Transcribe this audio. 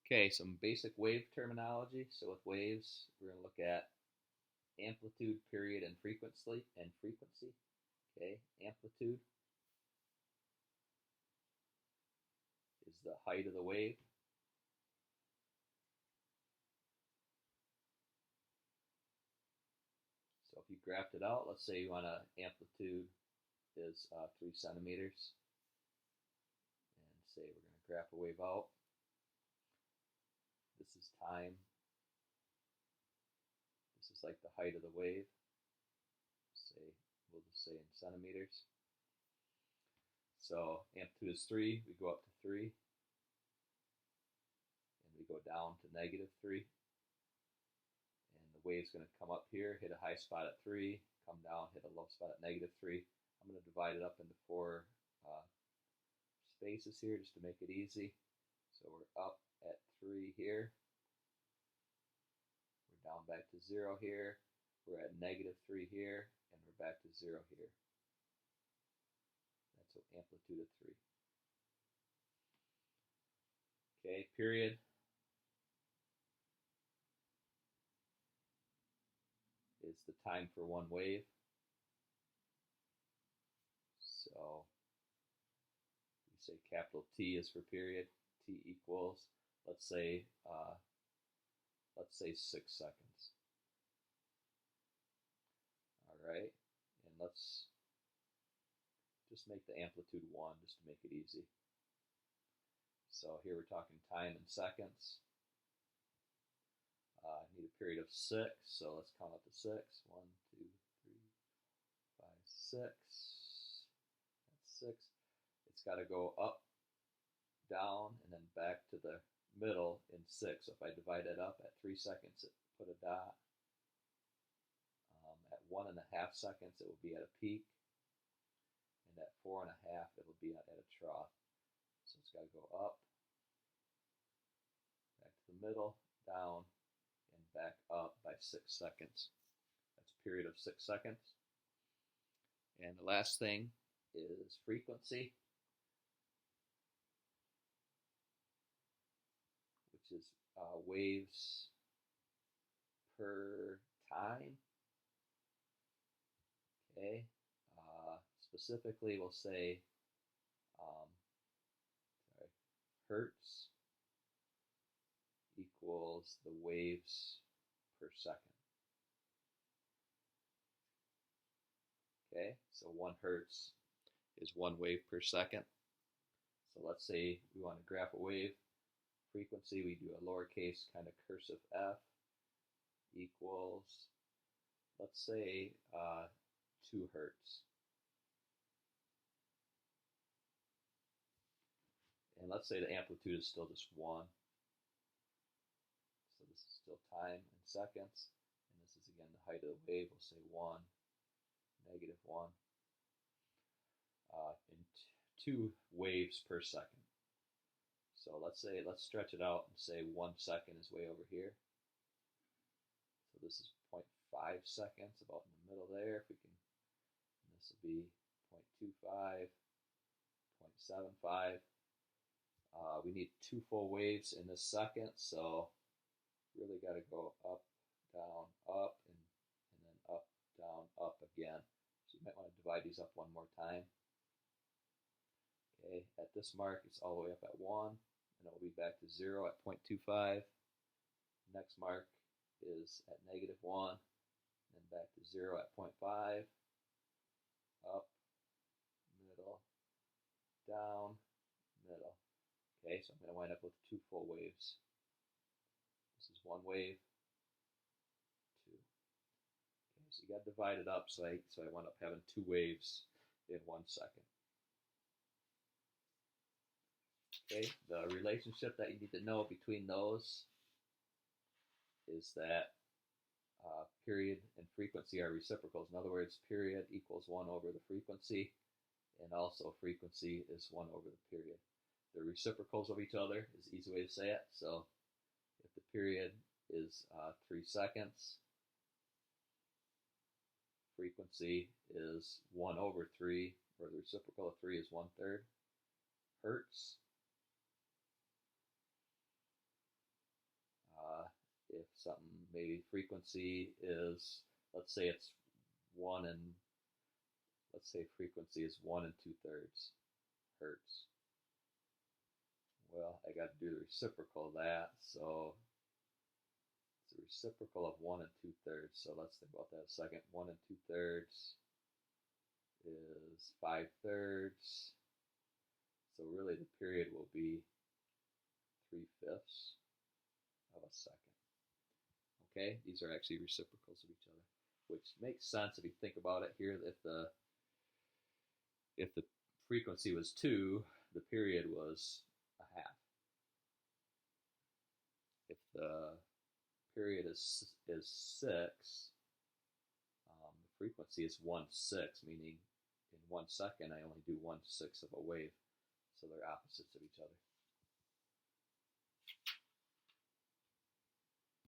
Okay, some basic wave terminology. So with waves, we're going to look at amplitude, period, and frequency. Okay, amplitude is the height of the wave. So if you graphed it out, let's say you want an amplitude is 3 centimeters, and say we're going to graph a wave out. This is time. This is like the height of the wave. Say we'll just say in centimeters. So amplitude is 3. We go up to 3, and we go down to -3. And the wave's going to come up here, hit a high spot at 3, come down, hit a low spot at -3. I'm going to divide it up into 4 spaces here just to make it easy. So we're up at 3 here. We're down back to 0 here. We're at -3 here, and we're back to 0 here. That's an amplitude of 3. Okay, period is the time for one wave. So we say capital T is for period. T equals, let's say 6 seconds. All right, and let's just make the amplitude 1 just to make it easy. So here we're talking time in seconds. I need a period of 6, so let's count up to 6. 1, 2, 3, 5, 6. That's 6. It's got to go up, down, and then back to the middle in 6. So if I divide that up at 3 seconds, it put a dot. At 1.5 seconds, it will be at a peak. And at 4.5, it will be at a trough. So it's got to go up, back to the middle, down, and back up by 6 seconds. That's a period of 6 seconds. And the last thing is frequency, which is waves per time. Okay, specifically we'll say hertz equals the waves per second. Okay, so 1 hertz is 1 wave per second. So let's say we want to graph a wave. Frequency, we do a lowercase kind of cursive f equals, let's say 2 hertz. And let's say the amplitude is still just 1. So this is still time in seconds. And this is again the height of the wave. We'll say 1, -1. In 2 waves per second. So let's stretch it out and say 1 second is way over here. So this is 0.5 seconds, about in the middle there. If we can, and this will be 0.25, 0.75. We need 2 full waves in this second, so really got to go up, down, up, and then up, down, up again. So you might want to divide these up one more time. Okay, at this mark, it's all the way up at 1, and it will be back to 0 at 0.25. Next mark is at -1, and then back to 0 at 0.5, up, middle, down, middle. Okay, so I'm going to wind up with 2 full waves. This is 1 wave, 2. Okay, so you got to divide it up, so I wound up having 2 waves in 1 second. Okay, the relationship that you need to know between those is that period and frequency are reciprocals. In other words, period equals 1 over the frequency, and also frequency is 1 over the period. They're reciprocals of each other is the easy way to say it. So if the period is 3 seconds, frequency is 1 over 3, or the reciprocal of 3 is 1/3 hertz. something. Maybe frequency is, let's say it's 1 and, let's say frequency is 1 2/3 hertz. Well, I got to do the reciprocal of that, so it's the reciprocal of 1 2/3. So let's think about that a second. 1 2/3 is 5/3. So really the period will be 3/5 of a second. Okay, these are actually reciprocals of each other, which makes sense if you think about it here. If the frequency was 2, the period was a half. If the period is 6, the frequency is 1/6, meaning in 1 second I only do 1/6 of a wave. So they're opposites of each other.